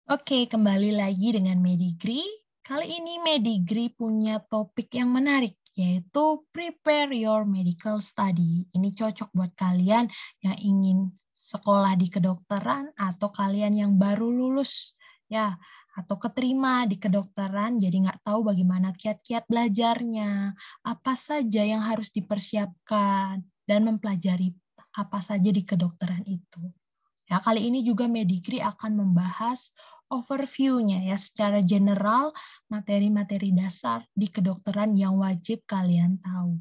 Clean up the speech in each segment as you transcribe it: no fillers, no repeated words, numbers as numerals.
Oke, kembali lagi dengan Medigree. Kali ini Medigree punya topik yang menarik, yaitu Prepare Your Medical Study. Ini cocok buat kalian yang ingin sekolah di kedokteran atau kalian yang baru lulus, ya, atau keterima di kedokteran, jadi nggak tahu bagaimana kiat-kiat belajarnya, apa saja yang harus dipersiapkan, dan mempelajari apa saja di kedokteran itu. Ya, kali ini juga Medigree akan membahas overview-nya ya secara general materi-materi dasar di kedokteran yang wajib kalian tahu.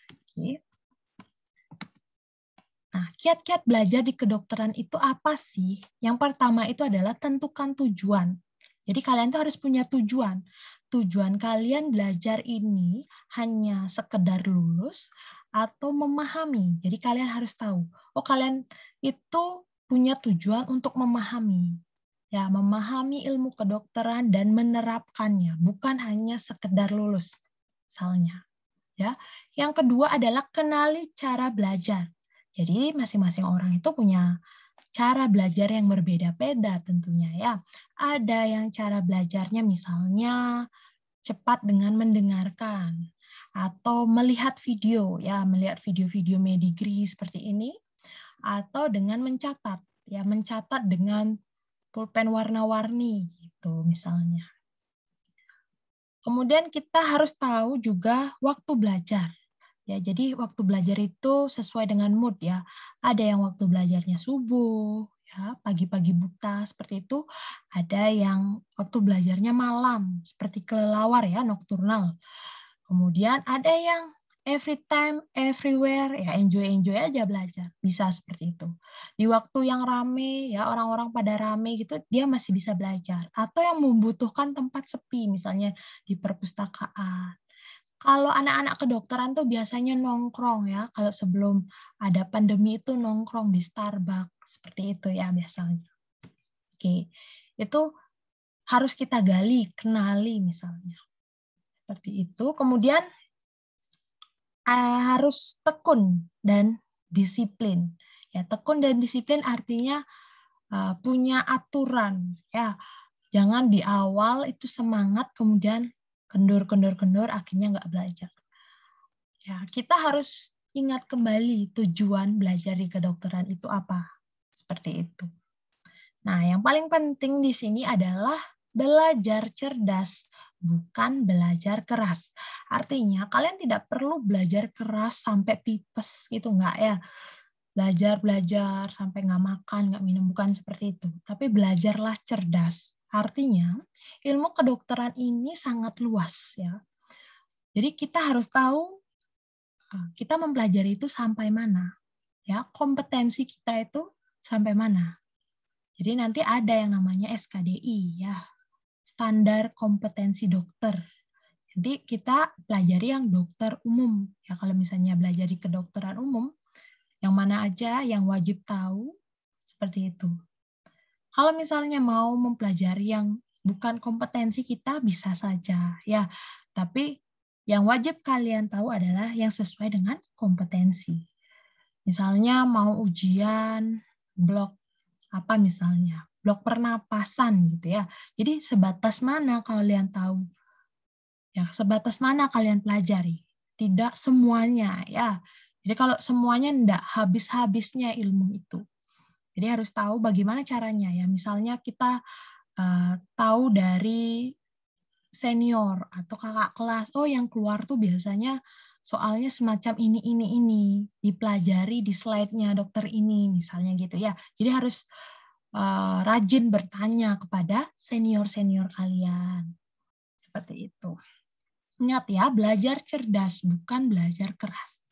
Oke. Nah, kiat-kiat belajar di kedokteran itu apa sih? Yang pertama itu adalah tentukan tujuan. Jadi kalian tuh harus punya tujuan. Tujuan kalian belajar ini hanya sekedar lulus atau memahami. Jadi kalian harus tahu, oh kalian itu punya tujuan untuk memahami. Ya, memahami ilmu kedokteran dan menerapkannya, bukan hanya sekedar lulus. Misalnya, ya. Yang kedua adalah kenali cara belajar. Jadi masing-masing orang itu punya cara belajar yang berbeda-beda tentunya ya. Ada yang cara belajarnya misalnya cepat dengan mendengarkan atau melihat video ya, melihat video-video Medigree seperti ini atau dengan mencatat ya, mencatat dengan pulpen warna-warni gitu misalnya. Kemudian kita harus tahu juga waktu belajar. Ya, jadi waktu belajar itu sesuai dengan mood ya. Ada yang waktu belajarnya subuh, ya, pagi-pagi buta seperti itu. Ada yang waktu belajarnya malam, seperti kelelawar ya, nokturnal. Kemudian ada yang every time, everywhere, ya enjoy aja belajar. Bisa seperti itu. Di waktu yang rame, ya orang-orang pada rame gitu, dia masih bisa belajar. Atau yang membutuhkan tempat sepi, misalnya di perpustakaan. Kalau anak-anak kedokteran tuh biasanya nongkrong ya, kalau sebelum ada pandemi itu nongkrong di Starbucks, seperti itu ya biasanya. Oke, itu harus kita gali, kenali misalnya. Seperti itu. Kemudian harus tekun dan disiplin. Ya, tekun dan disiplin artinya punya aturan ya. Jangan di awal itu semangat kemudian kendur akhirnya nggak belajar. Ya, kita harus ingat kembali tujuan belajar di kedokteran itu apa. Seperti itu. Nah, yang paling penting di sini adalah belajar cerdas, bukan belajar keras. Artinya, kalian tidak perlu belajar keras sampai tipes gitu, enggak ya. Belajar sampai nggak makan, nggak minum, bukan seperti itu. Tapi belajarlah cerdas. Artinya, ilmu kedokteran ini sangat luas ya. Jadi kita harus tahu kita mempelajari itu sampai mana. Ya, kompetensi kita itu sampai mana. Jadi nanti ada yang namanya SKDI ya, standar kompetensi dokter. Jadi kita pelajari yang dokter umum. Ya kalau misalnya belajar di kedokteran umum, yang mana aja yang wajib tahu seperti itu. Kalau misalnya mau mempelajari yang bukan kompetensi kita bisa saja ya, tapi yang wajib kalian tahu adalah yang sesuai dengan kompetensi. Misalnya mau ujian blok apa misalnya, blok pernapasan gitu ya. Jadi sebatas mana kalian tahu? Ya, sebatas mana kalian pelajari? Tidak semuanya ya. Jadi kalau semuanya enggak habis-habisnya ilmu itu. Jadi harus tahu bagaimana caranya ya. Misalnya kita tahu dari senior atau kakak kelas, oh yang keluar tuh biasanya soalnya semacam ini dipelajari di slide-nya dokter ini misalnya gitu ya. Jadi harus rajin bertanya kepada senior-senior kalian. Seperti itu. Ingat ya, belajar cerdas bukan belajar keras.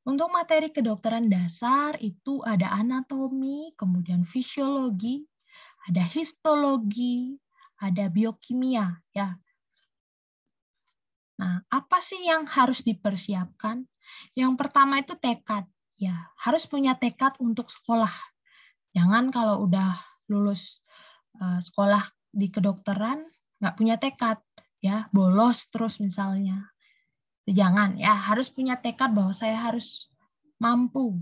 Untuk materi kedokteran dasar itu ada anatomi, kemudian fisiologi, ada histologi, ada biokimia ya. Nah, apa sih yang harus dipersiapkan? Yang pertama itu tekad. Ya, harus punya tekad untuk sekolah. Jangan kalau udah lulus sekolah di kedokteran nggak punya tekad, ya bolos terus misalnya. Jangan, ya harus punya tekad bahwa saya harus mampu,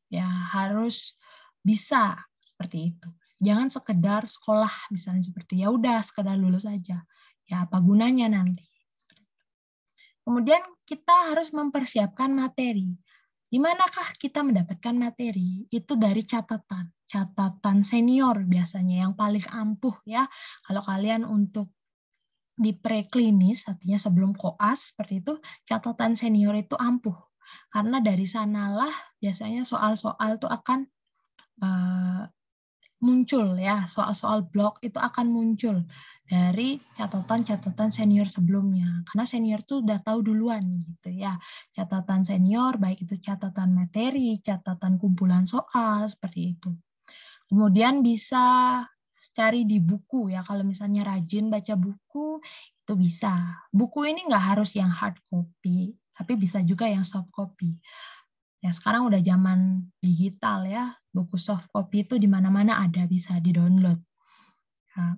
ya harus bisa seperti itu. Jangan sekedar sekolah misalnya seperti ya udah sekedar lulus aja. Ya apa gunanya nanti? Kemudian kita harus mempersiapkan materi. Di manakah kita mendapatkan materi? Itu dari catatan. Catatan senior biasanya yang paling ampuh ya. Kalau kalian untuk di preklinis, artinya sebelum koas seperti itu, catatan senior itu ampuh. Karena dari sanalah biasanya soal-soal itu akan muncul ya, soal-soal blog itu akan muncul dari catatan-catatan senior sebelumnya. Karena senior tuh udah tahu duluan gitu ya. Catatan senior baik itu catatan materi, catatan kumpulan soal seperti itu. Kemudian bisa cari di buku ya, kalau misalnya rajin baca buku itu bisa. Buku ini nggak harus yang hard copy, tapi bisa juga yang soft copy. Ya sekarang udah zaman digital ya, buku soft copy itu di mana-mana ada, bisa di-download. Nah,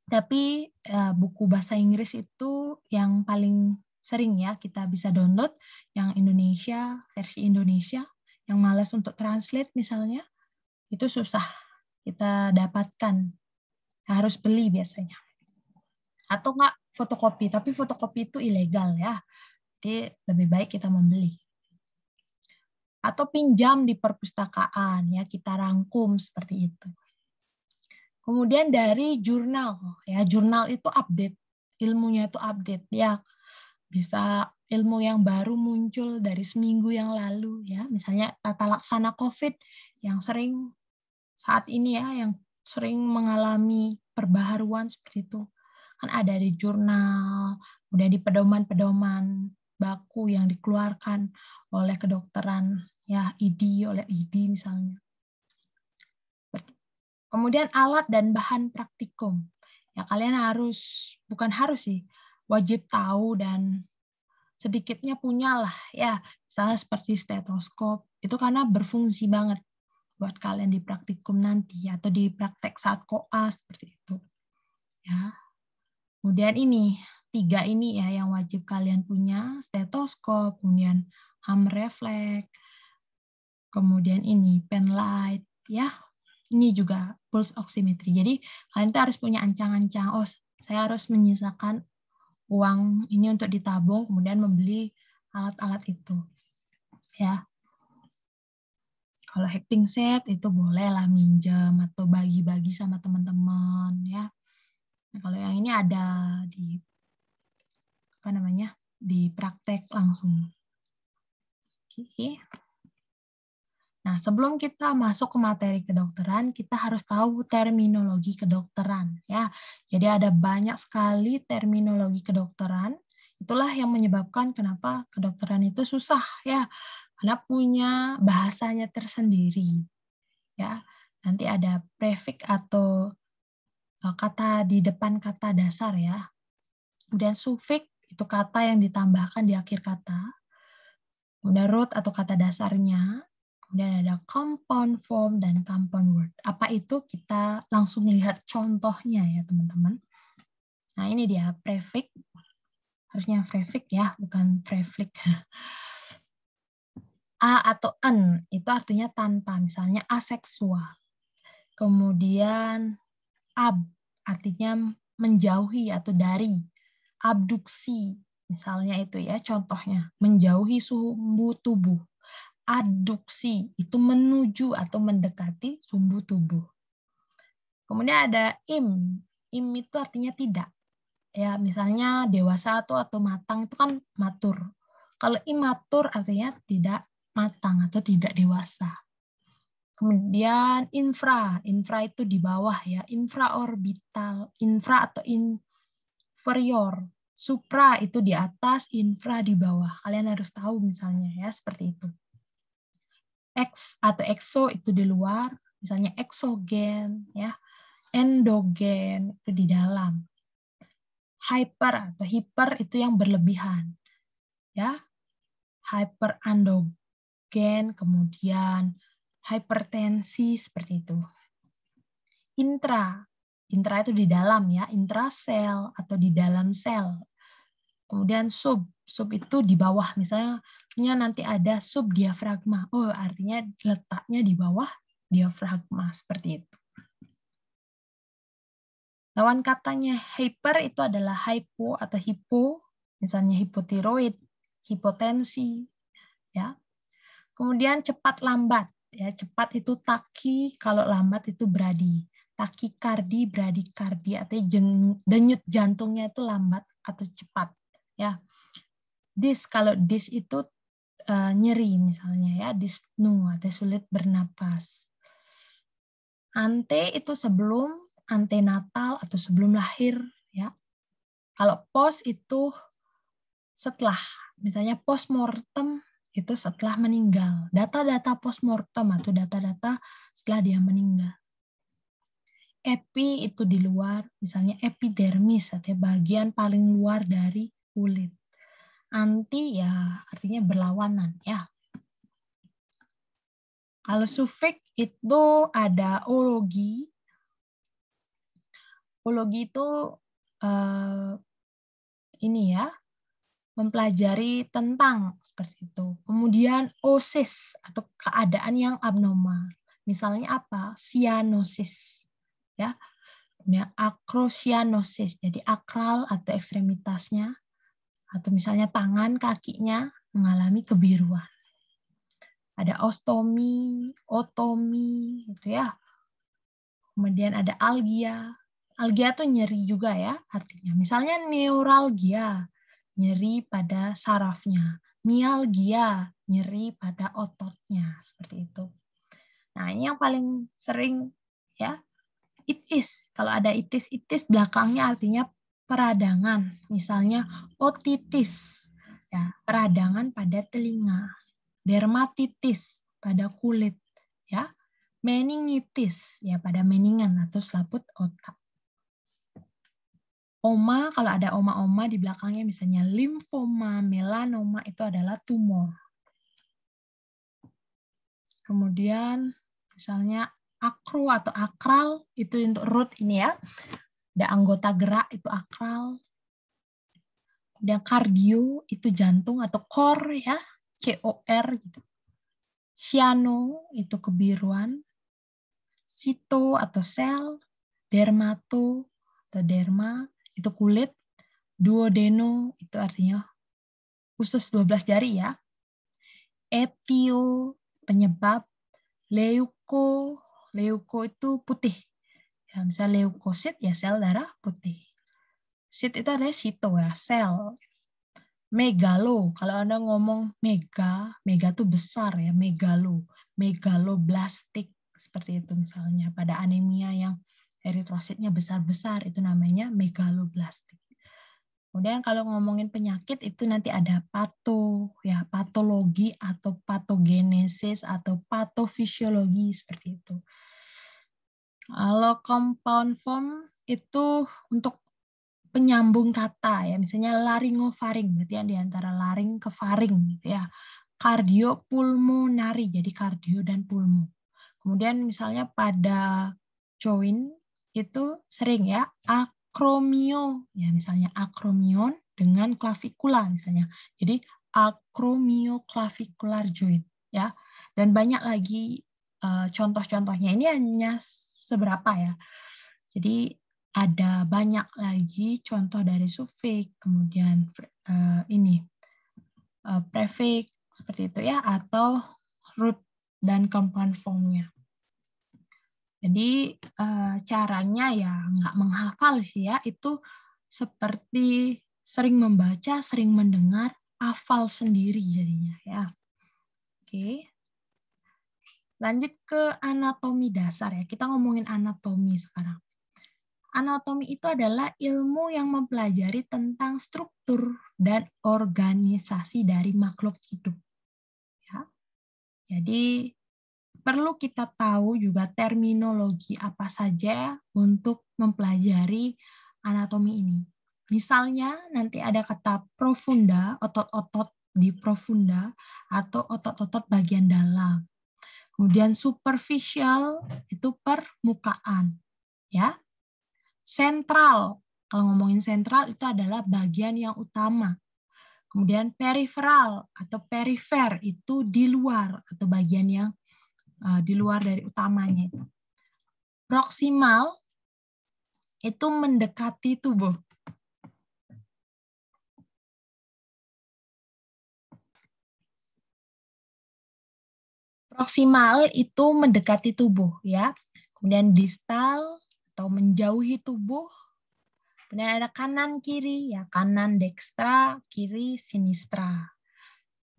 tapi buku bahasa Inggris itu yang paling sering ya kita bisa download, yang Indonesia, versi Indonesia, yang malas untuk translate misalnya, itu susah kita dapatkan, harus beli biasanya. Atau nggak fotokopi, tapi fotokopi itu ilegal ya, jadi lebih baik kita membeli. Atau pinjam di perpustakaan ya, kita rangkum seperti itu. Kemudian dari jurnal ya, jurnal itu update, ilmunya itu update ya, bisa ilmu yang baru muncul dari seminggu yang lalu ya, misalnya tata laksana COVID yang sering saat ini ya, yang sering mengalami perbaharuan seperti itu, kan ada di jurnal, kemudian di pedoman-pedoman baku yang dikeluarkan oleh kedokteran ya, oleh ID misalnya. Kemudian alat dan bahan praktikum. Ya kalian harus, bukan harus sih, wajib tahu dan sedikitnya punyalah ya, misalnya seperti stetoskop, itu karena berfungsi banget buat kalian di praktikum nanti atau di praktek saat koas seperti itu. Ya. Kemudian ini 3 ini ya yang wajib kalian punya, stetoskop, kemudian ham refleks, kemudian ini pen light ya. Ini juga pulse oximetry. Jadi kalian tuh harus punya ancang-ancang, oh saya harus menyisakan uang ini untuk ditabung, kemudian membeli alat-alat itu. Ya. Kalau hacking set itu boleh lah minjam atau bagi-bagi sama teman-teman ya. Nah, kalau yang ini ada di di praktek langsung. Oke. Nah, sebelum kita masuk ke materi kedokteran, kita harus tahu terminologi kedokteran ya. Jadi ada banyak sekali terminologi kedokteran. Itulah yang menyebabkan kenapa kedokteran itu susah ya. Karena punya bahasanya tersendiri. Ya. Nanti ada prefix atau kata di depan kata dasar ya. Kemudian suffix itu kata yang ditambahkan di akhir kata. Kemudian root atau kata dasarnya. Kemudian ada compound form dan compound word. Apa itu? Kita langsung lihat contohnya ya teman-teman. Nah ini dia prefix. Harusnya prefix ya, bukan prefix. A atau en itu artinya tanpa, misalnya aseksual. Kemudian ab artinya menjauhi atau dari. Abduksi misalnya itu ya contohnya, menjauhi sumbu tubuh. Aduksi itu menuju atau mendekati sumbu tubuh. Kemudian ada im. Im itu artinya tidak. Ya, misalnya dewasa atau matang itu kan matur. Kalau imatur artinya tidak matang atau tidak dewasa. Kemudian infra. Infra itu di bawah ya, infraorbital, infra atau inferior. Supra itu di atas, infra di bawah. Kalian harus tahu misalnya ya, seperti itu. X atau exo itu di luar, misalnya exogen ya. Endogen itu di dalam. Hyper atau hiper itu yang berlebihan. Ya. Hyperandogen, kemudian hipertensi seperti itu. Intra. Intra itu di dalam ya, intrasel atau di dalam sel. Kemudian sub. Sub itu di bawah, misalnya nanti ada subdiafragma. Oh, artinya letaknya di bawah diafragma seperti itu. Lawan katanya hyper itu adalah hypo atau hipo, misalnya hipotiroid, hipotensi, ya. Kemudian cepat lambat, ya. Cepat itu taki, kalau lambat itu bradi. Takikardi, bradikardi, atau denyut jantungnya itu lambat atau cepat, ya. Kalau dis itu nyeri misalnya, ya, dyspnea atau sulit bernapas. Ante itu sebelum, antenatal atau sebelum lahir, ya. Kalau pos itu setelah, misalnya postmortem itu setelah meninggal. Data-data postmortem atau data-data setelah dia meninggal. Epi itu di luar, misalnya epidermis atau bagian paling luar dari kulit. Anti ya artinya berlawanan, ya. Kalau sufik itu ada ologi. Ologi itu ini ya, mempelajari tentang seperti itu. Kemudian osis atau keadaan yang abnormal. Misalnya apa? Cyanosis. Ya. Kemudian acrocyanosis. Jadi akral atau ekstremitasnya atau misalnya tangan, kakinya mengalami kebiruan. Ada ostomi, otomi, gitu ya. Kemudian ada algia. Algia tuh nyeri juga ya artinya. Misalnya neuralgia, nyeri pada sarafnya. Mialgia, nyeri pada ototnya. Seperti itu. Nah, ini yang paling sering ya, itis. Kalau ada itis belakangnya artinya peradangan. Misalnya otitis, ya, peradangan pada telinga. Dermatitis pada kulit, ya. Meningitis, ya, pada meningan atau selaput otak. Oma, kalau ada oma-oma di belakangnya misalnya limfoma, melanoma itu adalah tumor. Kemudian misalnya akro atau akral itu untuk root ini ya. Ada anggota gerak itu akral. Kemudian kardio itu jantung atau core ya, COR gitu. Cyano itu kebiruan. Sito atau sel, dermato atau derma itu kulit. Duodeno itu artinya usus 12 jari ya. Etio penyebab. Leuko itu putih. Ya, misalnya leukosit ya sel darah putih. Sit itu adalah sito ya, sel. Megalo, kalau Anda ngomong mega itu besar ya, megaloblastik seperti itu misalnya. Pada anemia yang eritrositnya besar-besar itu namanya megaloblastik. Kemudian kalau ngomongin penyakit itu nanti ada patologi atau patogenesis atau patofisiologi seperti itu. Kalau compound form itu untuk penyambung kata ya, misalnya laringofaring, berarti yang diantara laring ke faring gitu ya. Kardiopulmonari, jadi kardio dan pulmo. Kemudian misalnya pada joint itu sering ya akromio, ya misalnya akromion dengan klavikula misalnya. Jadi acromioclavicular joint ya. Dan banyak lagi contoh-contohnya. Ini hanya seberapa ya. Jadi ada banyak lagi contoh dari sufik, kemudian prefix seperti itu ya, atau root dan compound form-nya. Jadi caranya ya nggak menghafal sih ya, itu seperti sering membaca, sering mendengar, hafal sendiri jadinya ya. Oke. Lanjut ke anatomi dasar ya. Kita ngomongin anatomi sekarang. Anatomi itu adalah ilmu yang mempelajari tentang struktur dan organisasi dari makhluk hidup. Ya. Jadi perlu kita tahu juga terminologi apa saja untuk mempelajari anatomi ini. Misalnya nanti ada kata profunda, otot-otot di profunda atau otot-otot bagian dalam. Kemudian superficial itu permukaan, ya. Sentral, kalau ngomongin sentral itu adalah bagian yang utama. Kemudian periferal atau perifer itu di luar atau bagian yang di luar dari utamanya itu. Proksimal itu mendekati tubuh. Proksimal itu mendekati tubuh, ya. Kemudian distal atau menjauhi tubuh. Kemudian ada kanan kiri, ya, kanan dextra, kiri sinistra.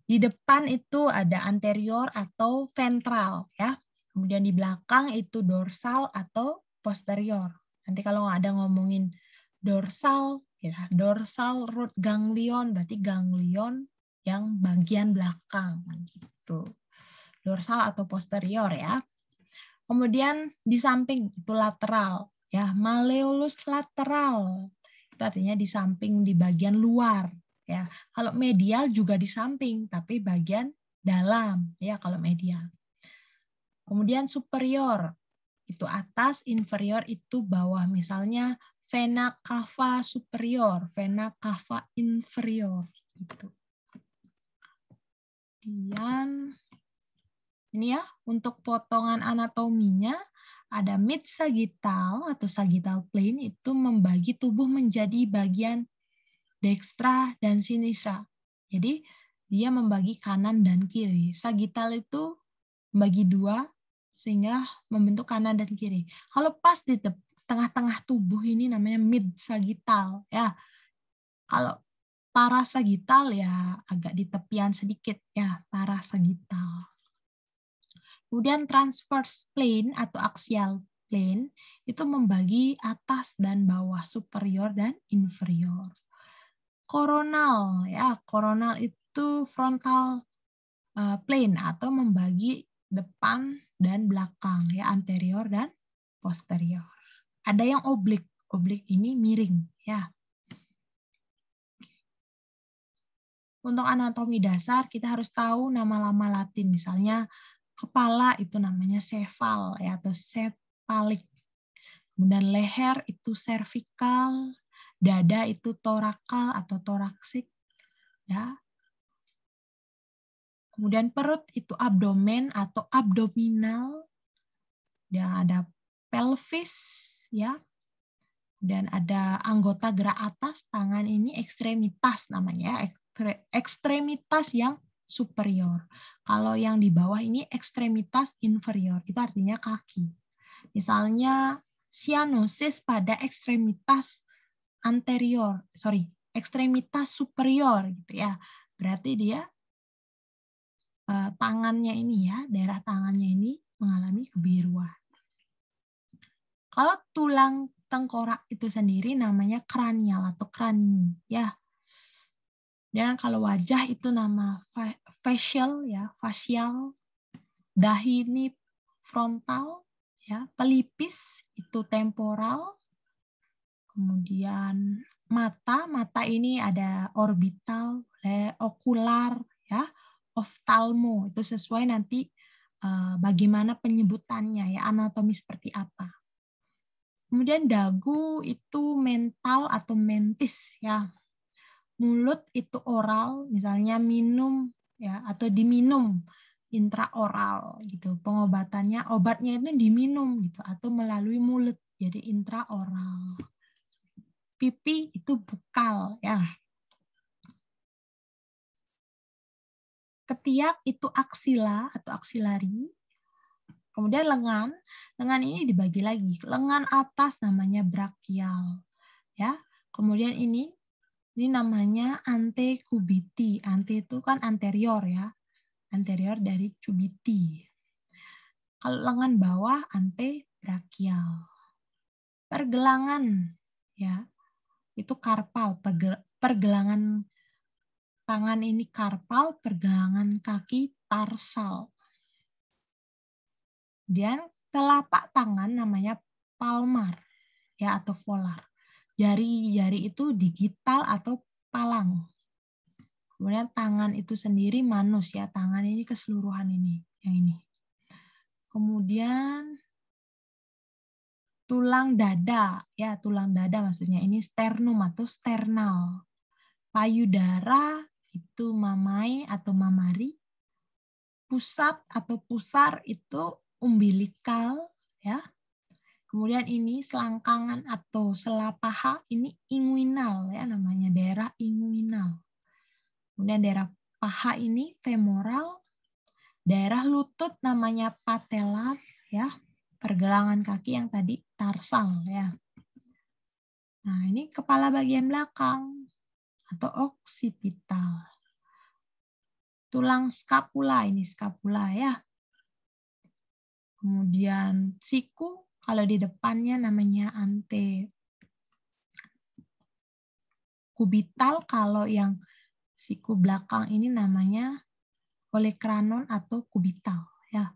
Di depan itu ada anterior atau ventral, ya. Kemudian di belakang itu dorsal atau posterior. Nanti kalau nggak ada ngomongin dorsal, ya, dorsal root ganglion, berarti ganglion yang bagian belakang, gitu. Dorsal atau posterior, ya. Kemudian di samping itu lateral, ya, malleolus lateral. Itu artinya di samping, di bagian luar, ya. Kalau medial juga di samping, tapi bagian dalam, ya, kalau medial. Kemudian superior itu atas, inferior itu bawah. Misalnya vena cava superior, vena cava inferior, gitu. Kemudian ini ya, untuk potongan anatominya ada mid sagittal atau sagittal plane itu membagi tubuh menjadi bagian dextra dan sinistra. Jadi dia membagi kanan dan kiri. Sagittal itu membagi dua sehingga membentuk kanan dan kiri. Kalau pas di tengah-tengah tubuh ini namanya mid sagittal, ya. Kalau parasagittal ya agak di tepian sedikit, ya, parasagittal. Kemudian transverse plane atau axial plane itu membagi atas dan bawah, superior dan inferior. Coronal, ya, coronal itu frontal plane atau membagi depan dan belakang, ya, anterior dan posterior. Ada yang oblik, oblik ini miring, ya. Untuk anatomi dasar kita harus tahu nama-nama Latin, misalnya kepala itu namanya sefal, ya, atau sepalik. Kemudian leher itu cervical, dada itu torakal atau toraksik, ya. Kemudian perut itu abdomen atau abdominal. Dan ada pelvis, ya. Dan ada anggota gerak atas, tangan ini ekstremitas namanya, ekstremitas yang superior. Kalau yang di bawah ini ekstremitas inferior, itu artinya kaki. Misalnya cyanosis pada ekstremitas anterior, ekstremitas superior gitu ya. Berarti dia tangannya ini ya, daerah tangannya ini mengalami kebiruan. Kalau tulang tengkorak itu sendiri namanya kranial atau kranium ya. Dan kalau wajah itu nama facial ya, facial. Dahi ini frontal ya, pelipis itu temporal. Kemudian mata ini ada orbital, okular ya, oftalmo itu sesuai nanti bagaimana penyebutannya ya, anatomi seperti apa. Kemudian dagu itu mental atau mentis ya. Mulut itu oral, misalnya minum ya atau diminum intraoral gitu. Pengobatannya obatnya itu diminum gitu atau melalui mulut jadi intraoral. Pipi itu bukal ya. Ketiak itu aksila atau aksilari. Kemudian lengan ini dibagi lagi. Lengan atas namanya brachial ya. Kemudian ini namanya antecubiti. Ante itu kan anterior ya. Anterior dari cubiti. Kalau lengan bawah antebrachial. Pergelangan ya. Itu karpal. Pergelangan tangan ini karpal, pergelangan kaki tarsal. Dan telapak tangan namanya palmar ya atau volar. Jari-jari itu digital atau palang. Kemudian tangan itu sendiri manus ya, tangan ini keseluruhan ini, yang ini. Kemudian tulang dada ya, tulang dada maksudnya ini sternum atau sternal. Payudara itu mamai atau mamari. Pusat atau pusar itu umbilikal ya. Kemudian ini selangkangan atau sela paha, ini inguinal ya namanya, daerah inguinal. Kemudian daerah paha ini femoral, daerah lutut namanya patellar ya, pergelangan kaki yang tadi tarsal ya. Nah, ini kepala bagian belakang atau oksipital. Tulang skapula, ini skapula ya. Kemudian siku, kalau di depannya namanya antekubital, kalau yang siku belakang ini namanya olecranon atau kubital ya.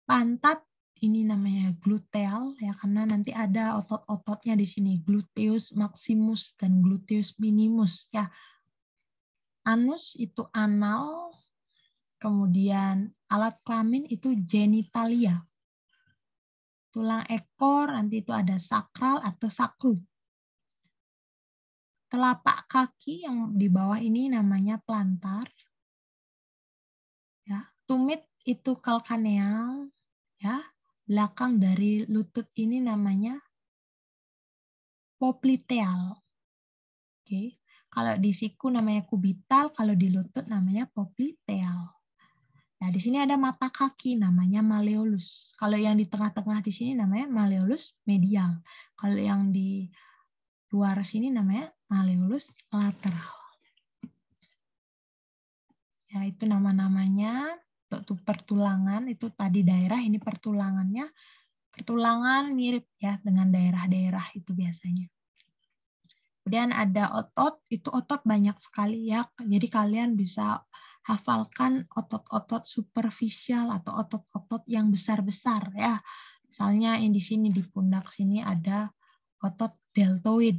Pantat ini namanya gluteal ya, karena nanti ada otot-ototnya di sini, gluteus maximus dan gluteus minimus ya. Anus itu anal, kemudian alat kelamin itu genitalia. Tulang ekor nanti itu ada sakral atau sakrum. Telapak kaki yang di bawah ini namanya plantar. Ya, tumit itu kalkaneal ya. Belakang dari lutut ini namanya popliteal. Oke. Kalau di siku namanya kubital, kalau di lutut namanya popliteal. Nah, di sini ada mata kaki namanya malleolus. Kalau yang di tengah-tengah di sini namanya malleolus medial. Kalau yang di luar sini namanya malleolus lateral. Ya, itu nama-namanya. Untuk pertulangan itu tadi daerah, ini pertulangannya. Pertulangan mirip ya dengan daerah-daerah itu biasanya. Kemudian ada otot, itu otot banyak sekali ya. Jadi kalian bisa hafalkan otot-otot superficial atau otot-otot yang besar-besar ya. Misalnya yang di sini di pundak sini ada otot deltoid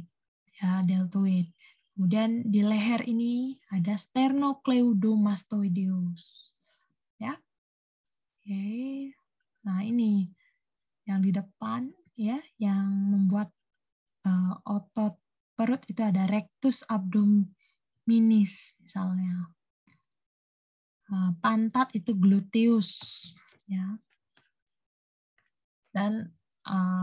ya, deltoid. Kemudian di leher ini ada sternocleidomastoideus. Ya. Oke. Nah, ini yang di depan ya, yang membuat otot perut itu ada rectus abdominis misalnya. Pantat itu gluteus ya. Dan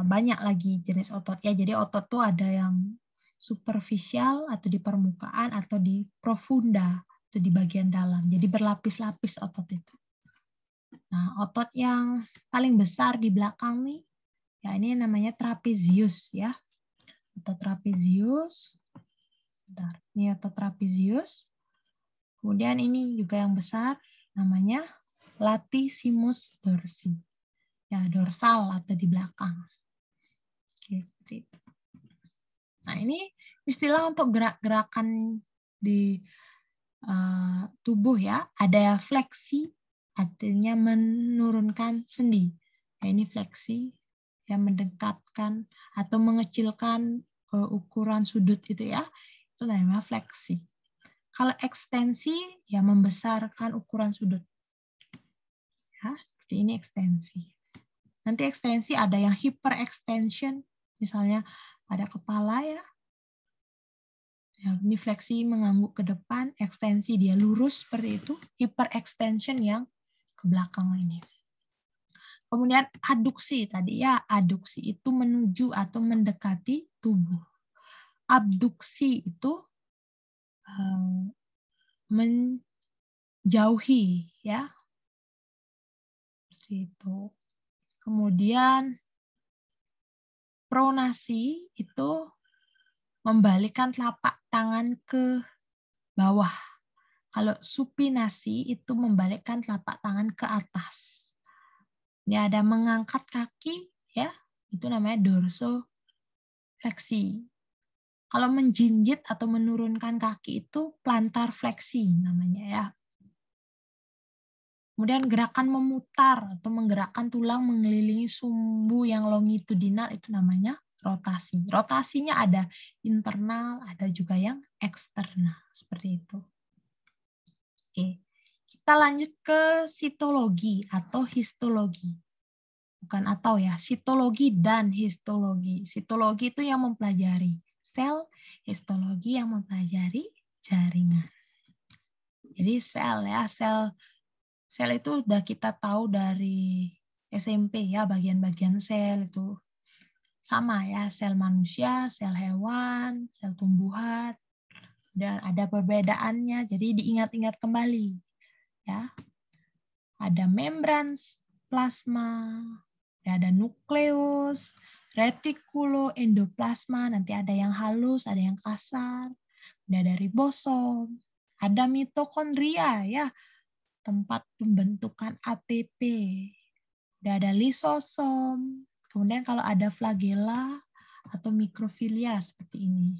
banyak lagi jenis otot ya. Jadi otot tuh ada yang superficial atau di permukaan atau di profunda atau di bagian dalam. Jadi berlapis-lapis otot itu. Nah, otot yang paling besar di belakang nih, ya ini namanya trapezius ya. Otot trapezius. Bentar, ini otot trapezius. Kemudian ini juga yang besar, namanya latissimus dorsi. Ya, dorsal atau di belakang. Oke, seperti itu. Nah, ini istilah untuk gerak-gerakan di tubuh ya. Ada fleksi, artinya menurunkan sendi. Nah, ini fleksi yang mendekatkan atau mengecilkan ukuran sudut itu ya. Itu namanya fleksi. Kalau ekstensi ya membesarkan ukuran sudut. Ya, seperti ini ekstensi. Nanti ekstensi ada yang hyperextension, misalnya pada kepala ya. Ya, ini fleksi mengangguk ke depan, ekstensi dia lurus seperti itu, hyperextension yang ke belakang ini. Kemudian aduksi tadi ya, aduksi itu menuju atau mendekati tubuh. Abduksi itu menjauhi ya. Seperti itu. Kemudian pronasi itu membalikkan telapak tangan ke bawah. Kalau supinasi itu membalikkan telapak tangan ke atas. Ini ada mengangkat kaki, ya, itu namanya dorsofleksi. Kalau menjinjit atau menurunkan kaki itu plantar fleksi namanya ya. Kemudian gerakan memutar atau menggerakkan tulang mengelilingi sumbu yang longitudinal itu namanya rotasi. Rotasinya ada internal, ada juga yang eksternal. Seperti itu. Oke. Kita lanjut ke sitologi atau histologi. Bukan atau ya, sitologi dan histologi. Sitologi itu yang mempelajari sel, histologi yang mempelajari jaringan. Jadi sel ya, sel itu udah kita tahu dari SMP ya, bagian-bagian sel itu sama ya, sel manusia, sel hewan, sel tumbuhan, dan ada perbedaannya. Jadi diingat-ingat kembali ya. Ada membran plasma, ada nukleus, retikulo, endoplasma, nanti ada yang halus, ada yang kasar, ada ribosom, ada mitokondria ya, tempat pembentukan ATP, ada lisosom, kemudian kalau ada flagella atau mikrofilia seperti ini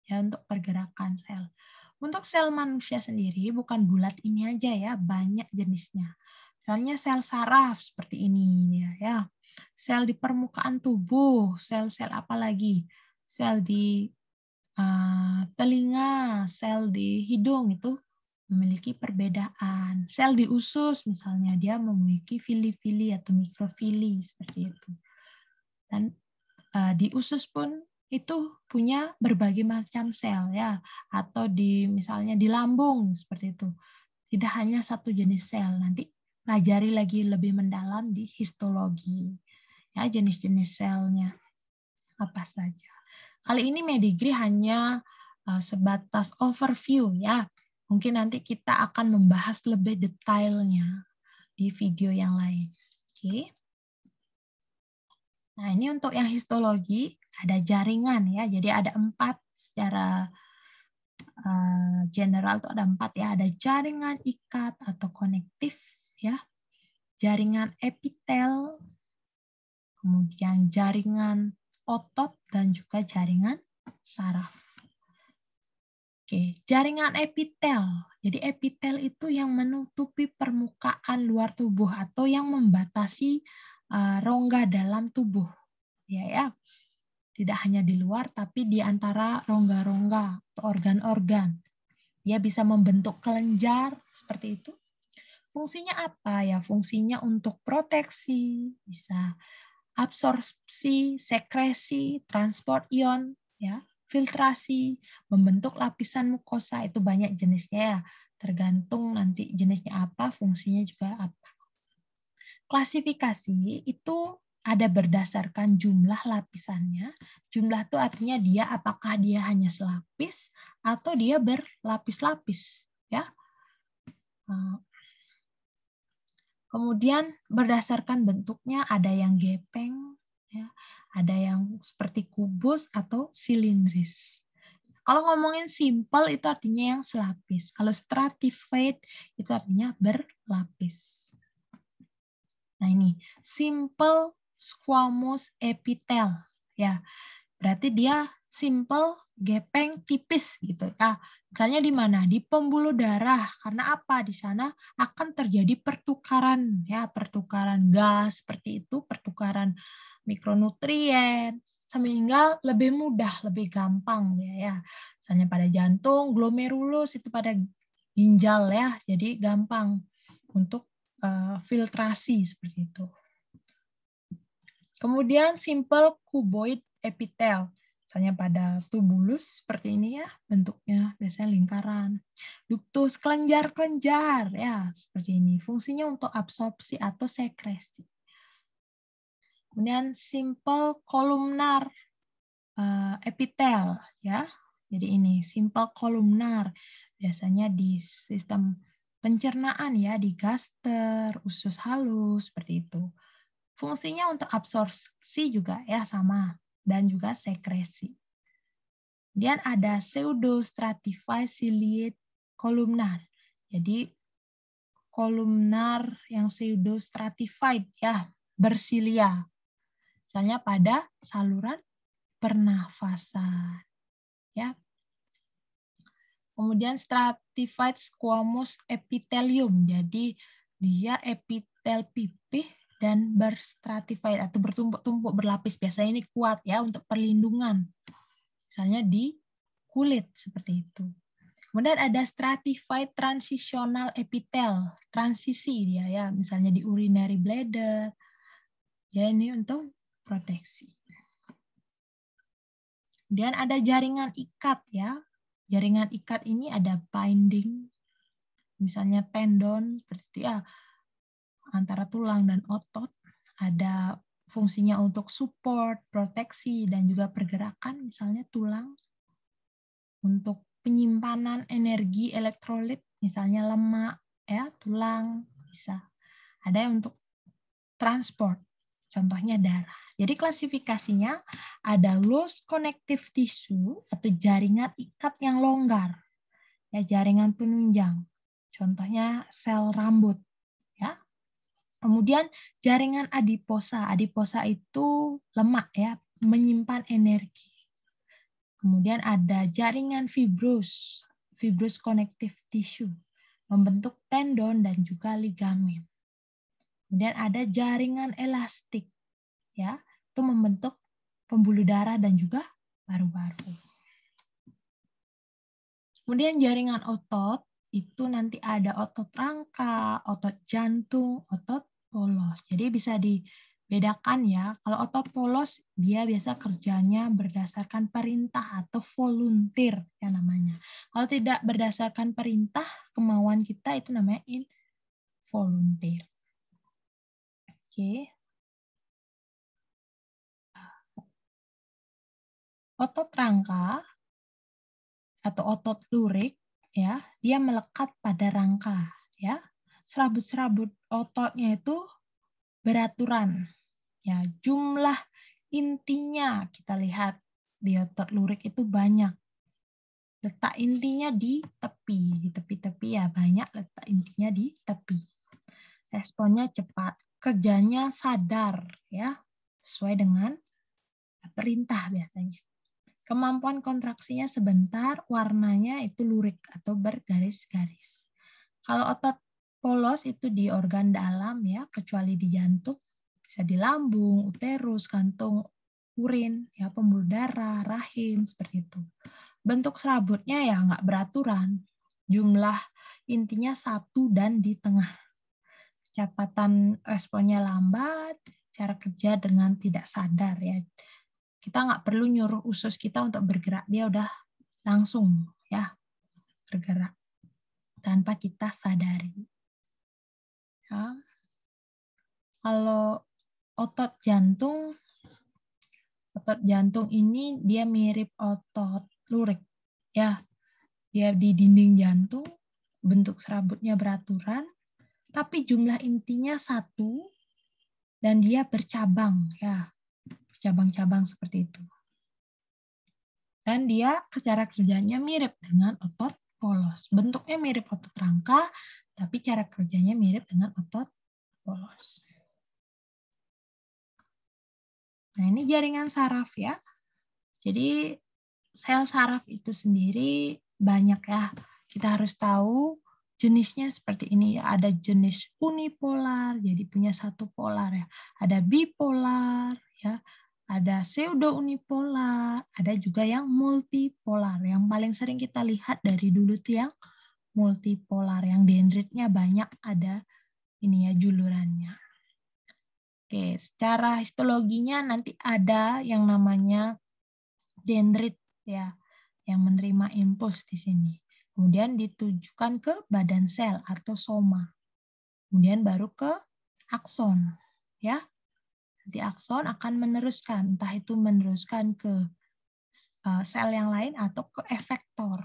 ya untuk pergerakan sel. Untuk sel manusia sendiri bukan bulat ini aja ya, banyak jenisnya. Misalnya sel saraf seperti ini ya. Sel di permukaan tubuh, sel-sel apa lagi? Sel di telinga, sel di hidung itu memiliki perbedaan. Sel di usus misalnya dia memiliki fili-fili atau mikrofili seperti itu. Dan di usus pun itu punya berbagai macam sel ya, atau di misalnya di lambung seperti itu. Tidak hanya satu jenis sel. Nanti pelajari lagi lebih mendalam di histologi. Ya, jenis-jenis selnya apa saja. Kali ini Medigri hanya sebatas overview ya. Mungkin nanti kita akan membahas lebih detailnya di video yang lain. Oke. Nah, ini untuk yang histologi ada jaringan ya. Jadi ada 4 secara general itu ada 4 ya. Ada jaringan ikat atau konektif ya. Jaringan epitel, kemudian jaringan otot dan juga jaringan saraf. Oke, jaringan epitel. Jadi epitel itu yang menutupi permukaan luar tubuh atau yang membatasi rongga dalam tubuh. Ya. Tidak hanya di luar tapi di antara rongga-rongga atau organ-organ. Dia bisa membentuk kelenjar seperti itu. Fungsinya apa ya? Fungsinya untuk proteksi, bisa absorpsi, sekresi, transport ion, ya, filtrasi, membentuk lapisan mukosa, itu banyak jenisnya ya. Tergantung nanti jenisnya apa, fungsinya juga apa. Klasifikasi itu ada berdasarkan jumlah lapisannya. Jumlah itu artinya dia apakah dia hanya selapis atau dia berlapis-lapis, ya. Kemudian berdasarkan bentuknya ada yang gepeng, ya, ada yang seperti kubus atau silindris. Kalau ngomongin simple itu artinya yang selapis. Kalau stratified itu artinya berlapis. Nah ini simple squamous epithel, ya. Berarti dia simple, gepeng, tipis gitu. Nah, misalnya di mana? Di pembuluh darah. Karena apa? Di sana akan terjadi pertukaran ya, pertukaran gas seperti itu, pertukaran mikronutrien sehingga lebih mudah, lebih gampang ya. Misalnya pada jantung, glomerulus itu pada ginjal ya. Jadi gampang untuk filtrasi seperti itu. Kemudian simple cuboid epithel. Misalnya pada tubulus seperti ini ya, bentuknya biasanya lingkaran. Ductus kelenjar-kelenjar ya, seperti ini. Fungsinya untuk absorpsi atau sekresi. Kemudian simple columnar epithel ya. Jadi ini simple columnar biasanya di sistem pencernaan ya, di gaster, usus halus seperti itu. Fungsinya untuk absorpsi juga ya sama dan juga sekresi. Kemudian ada pseudostratified ciliate columnar. Jadi kolumnar yang pseudostratified ya, bersilia. Misalnya pada saluran pernafasan. Ya. Kemudian stratified squamous epithelium. Jadi dia epitel pipih dan berstratified atau bertumpuk-tumpuk berlapis. Biasanya ini kuat ya untuk perlindungan. Misalnya di kulit seperti itu. Kemudian ada stratified transitional epithel, transisi dia ya, misalnya di urinary bladder. Ya ini untuk proteksi. Kemudian ada jaringan ikat ya. Jaringan ikat ini ada binding, misalnya tendon seperti itu ya, antara tulang dan otot. Ada fungsinya untuk support, proteksi, dan juga pergerakan, misalnya tulang. Untuk penyimpanan energi elektrolit, misalnya lemak, ya, tulang, bisa. Ada yang untuk transport, contohnya darah. Jadi klasifikasinya ada loose connective tissue atau jaringan ikat yang longgar, ya, jaringan penunjang. Contohnya sel rambut, ya. Kemudian jaringan adiposa. Adiposa itu lemak, ya, menyimpan energi. Kemudian ada jaringan fibrous connective tissue, membentuk tendon dan juga ligamen. Kemudian ada jaringan elastik, ya, itu membentuk pembuluh darah dan juga paru-paru. Kemudian jaringan otot itu nanti ada otot rangka, otot jantung, otot polos. Jadi bisa dibedakan ya. Kalau otot polos dia biasa kerjanya berdasarkan perintah atau volunteer ya namanya. Kalau tidak berdasarkan perintah kemauan kita itu namanya involunteer. Oke. Otot rangka atau otot lurik, ya, dia melekat pada rangka, ya. Serabut-serabut ototnya itu beraturan, ya. Jumlah intinya kita lihat di otot lurik itu banyak. Letak intinya di tepi-tepi ya, banyak letak intinya di tepi. Responnya cepat, kerjanya sadar, ya, sesuai dengan perintah biasanya. Kemampuan kontraksinya sebentar, warnanya itu lurik atau bergaris-garis. Kalau otot polos itu di organ dalam, ya, kecuali di jantung, bisa di lambung, uterus, kantung, urin, ya, pembuluh darah, rahim, seperti itu. Bentuk serabutnya ya nggak beraturan, jumlah intinya satu dan di tengah. Kecepatan responnya lambat, cara kerja dengan tidak sadar, ya. Kita nggak perlu nyuruh usus kita untuk bergerak, dia udah langsung, ya, bergerak tanpa kita sadari. Ya. Kalau otot jantung ini dia mirip otot lurik, ya. Dia di dinding jantung, bentuk serabutnya beraturan, tapi jumlah intinya satu dan dia bercabang, ya. Cabang-cabang seperti itu. Dan dia cara kerjanya mirip dengan otot polos. Bentuknya mirip otot rangka, tapi cara kerjanya mirip dengan otot polos. Nah, ini jaringan saraf ya. Jadi sel saraf itu sendiri banyak ya. Kita harus tahu jenisnya seperti ini ya. Ada jenis unipolar, jadi punya satu polar ya. Ada bipolar ya. Ada pseudo-unipolar, ada juga yang multipolar. Yang paling sering kita lihat dari dulu tuh yang multipolar, yang dendritnya banyak, ada ini ya julurannya. Oke, secara histologinya nanti ada yang namanya dendrit ya, yang menerima impuls di sini. Kemudian ditujukan ke badan sel atau soma. Kemudian baru ke akson, ya. Nanti akson akan meneruskan, entah itu meneruskan ke sel yang lain atau ke efektor.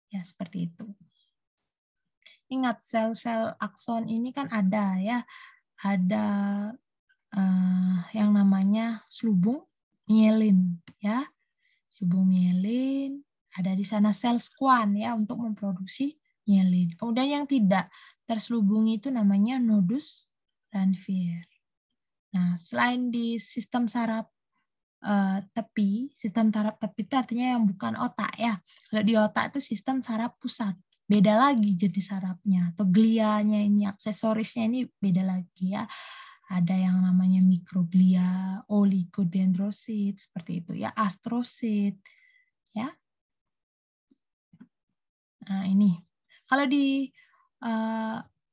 Ya, seperti itu. Ingat, sel-sel akson ini kan ada ya, ada yang namanya selubung mielin, ya. Selubung mielin, ada di sana sel squam ya untuk memproduksi mielin. Kemudian yang tidak terselubungi itu namanya nodus Ranvier. Nah, selain di sistem saraf tepi, sistem saraf tepi itu artinya yang bukan otak ya. Kalau di otak itu sistem saraf pusat. Beda lagi jenis sarafnya atau glianya ini, aksesorisnya ini beda lagi ya. Ada yang namanya mikroglia, oligodendrosit seperti itu ya, astrosit ya. Nah, ini. Kalau di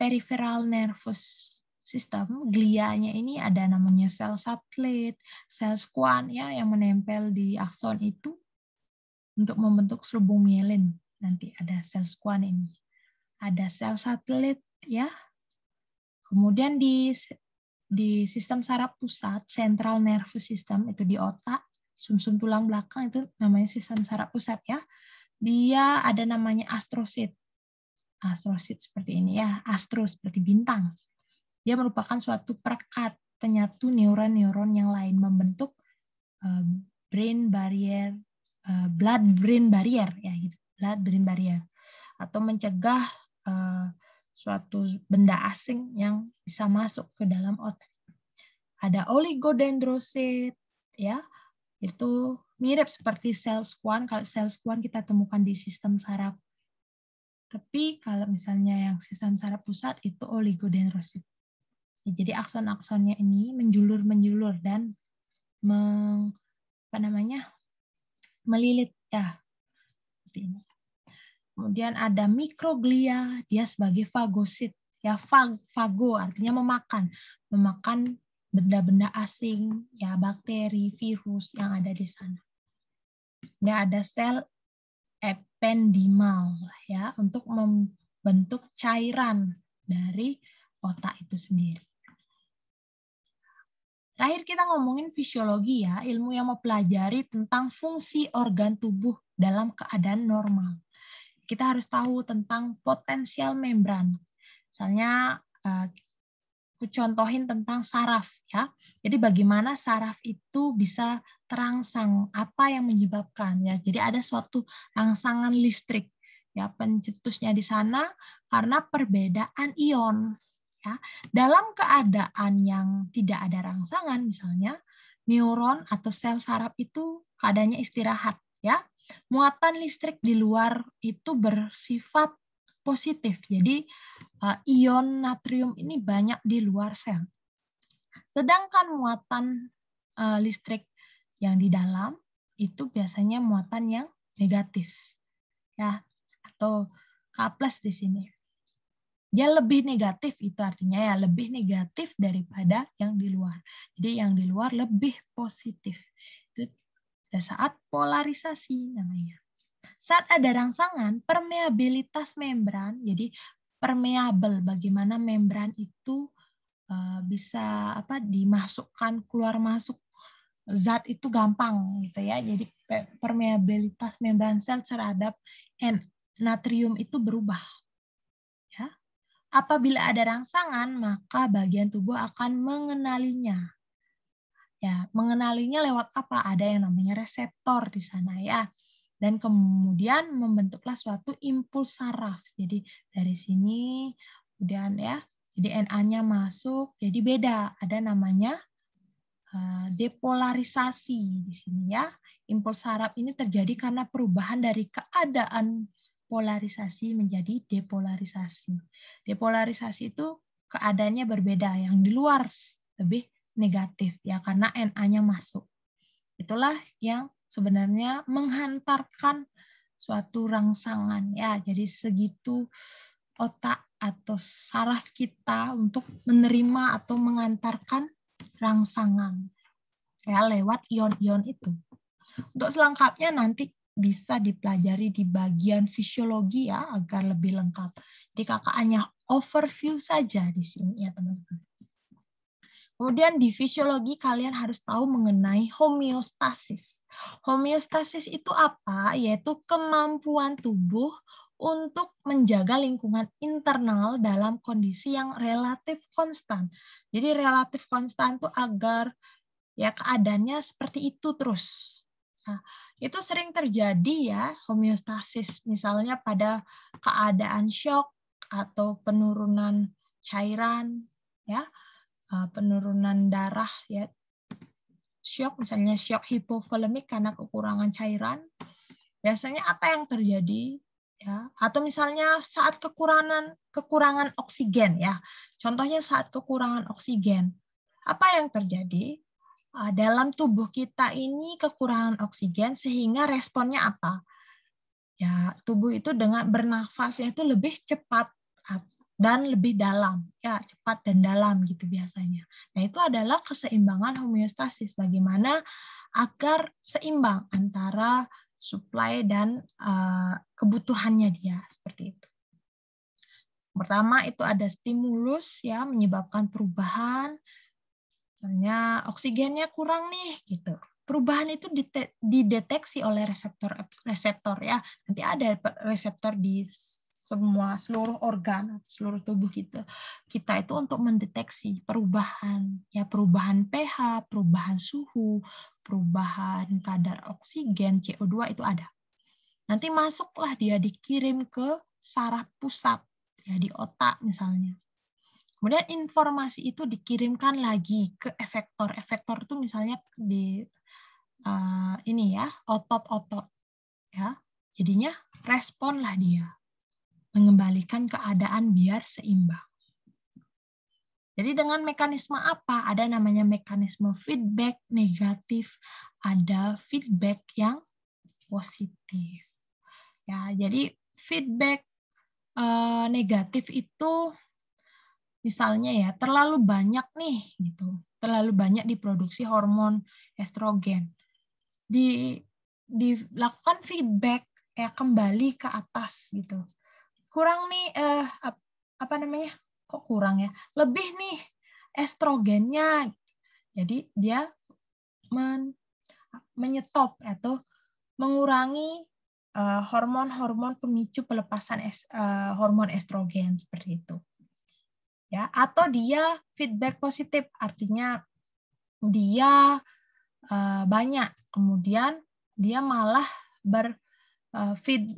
peripheral nervous system, glianya ini ada namanya sel satelit, sel squam ya yang menempel di akson itu untuk membentuk selubung mielin. Nanti ada sel squam ini. Ada sel satelit ya. Kemudian di di sistem saraf pusat, central nervous system, itu di otak, sumsum tulang belakang, itu namanya sistem saraf pusat ya. Dia ada namanya astrosit. Astrosit seperti ini ya, astro seperti bintang. Dia merupakan suatu perekat penyatu neuron-neuron yang lain, membentuk brain barrier, blood brain barrier ya gitu, blood brain barrier, atau mencegah suatu benda asing yang bisa masuk ke dalam otak. Ada oligodendrosit ya, itu mirip seperti sel squam. Kalau sel squam kita temukan di sistem saraf, tapi kalau misalnya yang sistem saraf pusat itu oligodendrosit. Jadi akson-aksonnya ini menjulur dan melilit ya, seperti ini. Kemudian ada mikroglia, dia sebagai fagosit. Ya, fago artinya memakan benda-benda asing, ya bakteri, virus yang ada di sana. Kemudian ada sel ependimal ya, untuk membentuk cairan dari otak itu sendiri. Terakhir kita ngomongin fisiologi ya, ilmu yang mempelajari tentang fungsi organ tubuh dalam keadaan normal. Kita harus tahu tentang potensial membran. Misalnya, aku contohin tentang saraf ya. Jadi bagaimana saraf itu bisa terangsang, apa yang menyebabkan ya. Jadi ada suatu rangsangan listrik ya, pencetusnya di sana karena perbedaan ion. Ya. Dalam keadaan yang tidak ada rangsangan, misalnya neuron atau sel saraf itu keadaannya istirahat, ya. Muatan listrik di luar itu bersifat positif. Jadi ion natrium ini banyak di luar sel. Sedangkan muatan listrik yang di dalam itu biasanya muatan yang negatif, ya, atau K+ di sini. Dia lebih negatif, itu artinya ya lebih negatif daripada yang di luar. Jadi yang di luar lebih positif. Itu pada saat polarisasi namanya. Saat ada rangsangan, permeabilitas membran, jadi permeabel, bagaimana membran itu bisa dimasukkan keluar masuk zat itu gampang gitu ya. Jadi permeabilitas membran sel terhadap natrium itu berubah. Ya. Apabila ada rangsangan, maka bagian tubuh akan mengenalinya. Ya, mengenalinya lewat apa? Ada yang namanya reseptor di sana ya. Dan kemudian membentuklah suatu impuls saraf. Jadi dari sini kemudian ya, jadi Na-nya masuk, jadi beda. Ada namanya depolarisasi di sini ya. Impuls saraf ini terjadi karena perubahan dari keadaan polarisasi menjadi depolarisasi. Depolarisasi itu keadaannya berbeda, yang di luar lebih negatif ya karena Na-nya masuk. Itulah yang sebenarnya menghantarkan suatu rangsangan ya. Jadi segitu otak atau saraf kita untuk menerima atau mengantarkan rangsangan ya lewat ion-ion itu. Untuk selengkapnya nanti bisa dipelajari di bagian fisiologi ya agar lebih lengkap. Jadi kakak hanya overview saja di sini ya teman-teman. Kemudian di fisiologi kalian harus tahu mengenai homeostasis. Homeostasis itu apa? Yaitu kemampuan tubuh untuk menjaga lingkungan internal dalam kondisi yang relatif konstan. Jadi relatif konstan itu agar ya keadaannya seperti itu terus. Nah, itu sering terjadi ya homeostasis, misalnya pada keadaan shock atau penurunan cairan, ya, penurunan darah, ya, shock, misalnya shock hipovolemik karena kekurangan cairan. Biasanya apa yang terjadi? Ya, atau misalnya saat kekurangan oksigen, ya, contohnya saat kekurangan oksigen, apa yang terjadi? Dalam tubuh kita ini kekurangan oksigen sehingga responnya apa? Ya, tubuh itu dengan bernafasnya itu lebih cepat dan lebih dalam, ya cepat dan dalam gitu biasanya. Nah itu adalah keseimbangan homeostasis. Bagaimana agar seimbang antara supply dan kebutuhannya dia seperti itu. Pertama itu ada stimulus ya menyebabkan perubahan. Misalnya oksigennya kurang nih gitu. Perubahan itu dideteksi oleh reseptor ya. Nanti ada reseptor di seluruh organ, seluruh tubuh kita itu untuk mendeteksi perubahan ya, perubahan pH, perubahan suhu, perubahan kadar oksigen, CO2 itu ada. Nanti masuklah dia dikirim ke saraf pusat ya, di otak misalnya. Kemudian informasi itu dikirimkan lagi ke efektor. Efektor itu misalnya di ini ya, otot-otot ya. Jadinya responlah dia, mengembalikan keadaan biar seimbang. Jadi dengan mekanisme apa? Ada namanya mekanisme feedback negatif, ada feedback yang positif. Ya, jadi feedback negatif itu misalnya ya, terlalu banyak nih gitu. Terlalu banyak diproduksi hormon estrogen. Dilakukan feedback ya, kembali ke atas gitu. Kurang nih apa namanya? Kok kurang ya? Lebih nih estrogennya. Jadi dia menyetop atau mengurangi hormon-hormon pemicu pelepasan hormon estrogen seperti itu. Ya, atau dia feedback positif, artinya dia banyak, kemudian dia malah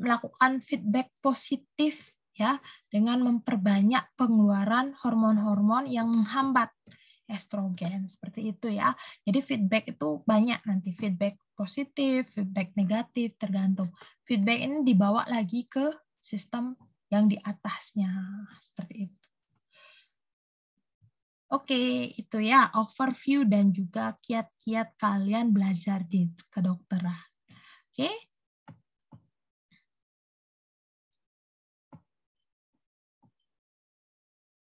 melakukan feedback positif ya, dengan memperbanyak pengeluaran hormon-hormon yang menghambat estrogen seperti itu ya. Jadi feedback itu banyak nanti, feedback positif, feedback negatif, tergantung. Feedback ini dibawa lagi ke sistem yang di atasnya seperti itu. Oke, itu ya overview dan juga kiat-kiat kalian belajar di kedokteran. Oke,